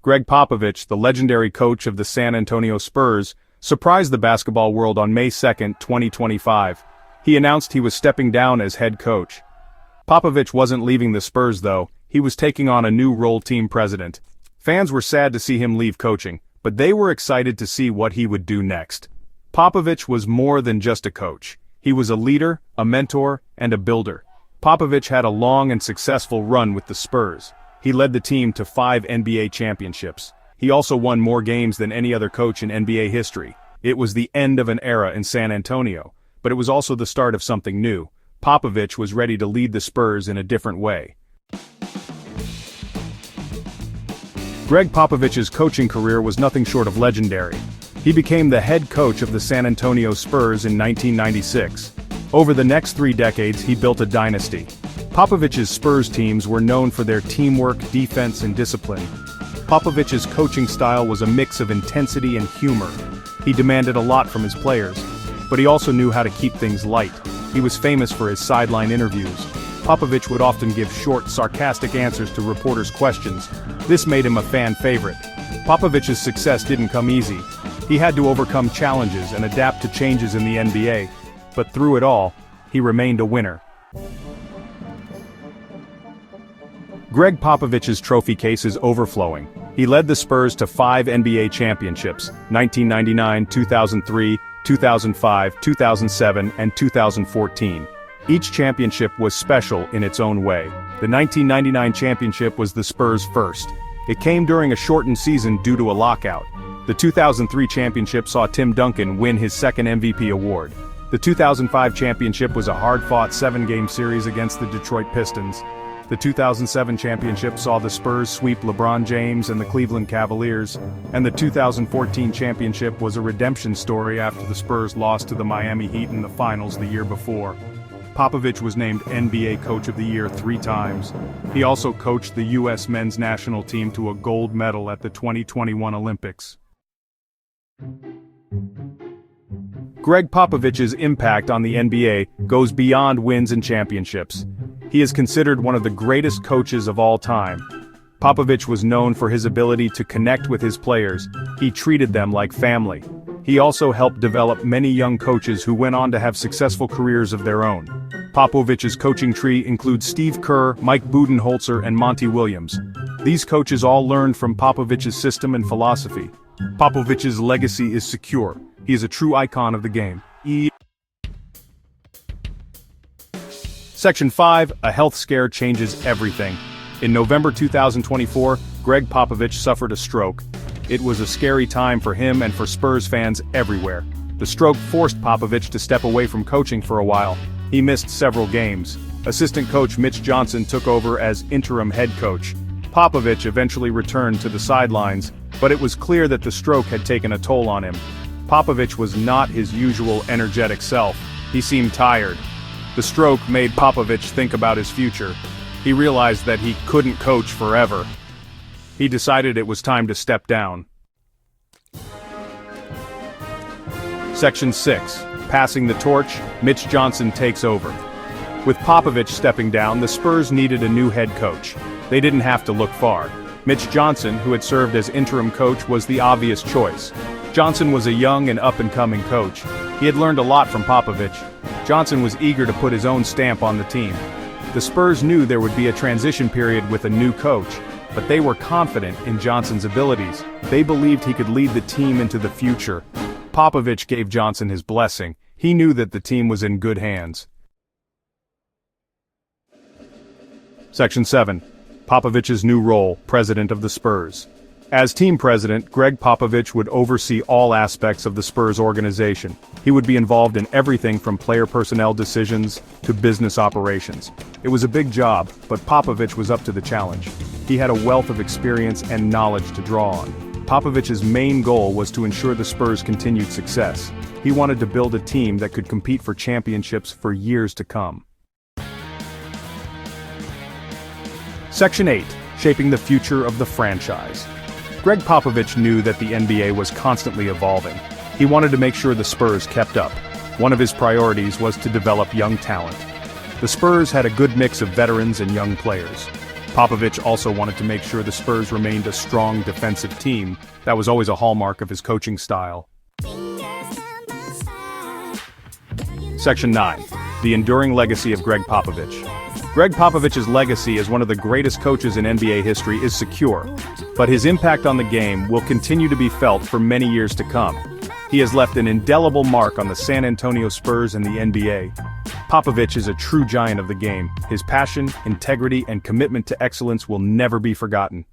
Gregg Popovich, the legendary coach of the San Antonio Spurs, surprised the basketball world on May 2, 2025. He announced he was stepping down as head coach. Popovich wasn't leaving the Spurs though, he was taking on a new role, team president. Fans were sad to see him leave coaching, but they were excited to see what he would do next. Popovich was more than just a coach. He was a leader, a mentor, and a builder. Popovich had a long and successful run with the Spurs. He led the team to 5 NBA championships. He also won more games than any other coach in NBA history. It was the end of an era in San Antonio, but it was also the start of something new. Popovich was ready to lead the Spurs in a different way. Gregg Popovich's coaching career was nothing short of legendary. He became the head coach of the San Antonio Spurs in 1996. Over the next 3 decades, he built a dynasty. Popovich's Spurs teams were known for their teamwork, defense, and discipline. Popovich's coaching style was a mix of intensity and humor. He demanded a lot from his players, but he also knew how to keep things light. He was famous for his sideline interviews. Popovich would often give short, sarcastic answers to reporters' questions. This made him a fan favorite. Popovich's success didn't come easy. He had to overcome challenges and adapt to changes in the NBA, but through it all, he remained a winner. Gregg Popovich's trophy case is overflowing. He led the Spurs to 5 NBA championships, 1999, 2003, 2005, 2007, and 2014. Each championship was special in its own way. The 1999 championship was the Spurs' first. It came during a shortened season due to a lockout. The 2003 championship saw Tim Duncan win his second MVP award. The 2005 championship was a hard-fought 7-game series against the Detroit Pistons. The 2007 championship saw the Spurs sweep LeBron James and the Cleveland Cavaliers, and the 2014 championship was a redemption story after the Spurs lost to the Miami Heat in the finals the year before. Popovich was named NBA Coach of the Year 3 times. He also coached the U.S. men's national team to a gold medal at the 2021 Olympics. Gregg Popovich's impact on the NBA goes beyond wins and championships. He is considered one of the greatest coaches of all time. Popovich was known for his ability to connect with his players. He treated them like family. He also helped develop many young coaches who went on to have successful careers of their own. Popovich's coaching tree includes Steve Kerr, Mike Budenholzer, and Monty Williams. These coaches all learned from Popovich's system and philosophy. Popovich's legacy is secure. He is a true icon of the game. Section 5, a health scare changes everything. In November 2024, Gregg Popovich suffered a stroke. It was a scary time for him and for Spurs fans everywhere. The stroke forced Popovich to step away from coaching for a while. He missed several games. Assistant coach Mitch took over as interim head coach. Popovich eventually returned to the sidelines, but it was clear that the stroke had taken a toll on him. Popovich was not his usual energetic self. He seemed tired. The stroke made Popovich think about his future. He realized that he couldn't coach forever. He decided it was time to step down. Section 6. Passing the torch, Mitch Johnson takes over. With Popovich stepping down, the Spurs needed a new head coach. They didn't have to look far. Mitch Johnson, who had served as interim coach, was the obvious choice. Johnson was a young and up-and-coming coach. He had learned a lot from Popovich. Johnson was eager to put his own stamp on the team. The Spurs knew there would be a transition period with a new coach, but they were confident in Johnson's abilities. They believed he could lead the team into the future. Popovich gave Johnson his blessing. He knew that the team was in good hands. Section 7. Popovich's new role, president of the Spurs. As team president, Gregg Popovich would oversee all aspects of the Spurs organization. He would be involved in everything from player personnel decisions to business operations. It was a big job, but Popovich was up to the challenge. He had a wealth of experience and knowledge to draw on. Popovich's main goal was to ensure the Spurs' continued success. He wanted to build a team that could compete for championships for years to come. Section 8. Shaping the future of the franchise. Gregg Popovich knew that the NBA was constantly evolving. He wanted to make sure the Spurs kept up. One of his priorities was to develop young talent. The Spurs had a good mix of veterans and young players. Popovich also wanted to make sure the Spurs remained a strong defensive team. That was always a hallmark of his coaching style. Section 9. The enduring legacy of Gregg Popovich. Gregg Popovich's legacy as one of the greatest coaches in NBA history is secure, but his impact on the game will continue to be felt for many years to come. He has left an indelible mark on the San Antonio Spurs and the NBA. Popovich is a true giant of the game. His passion, integrity, and commitment to excellence will never be forgotten.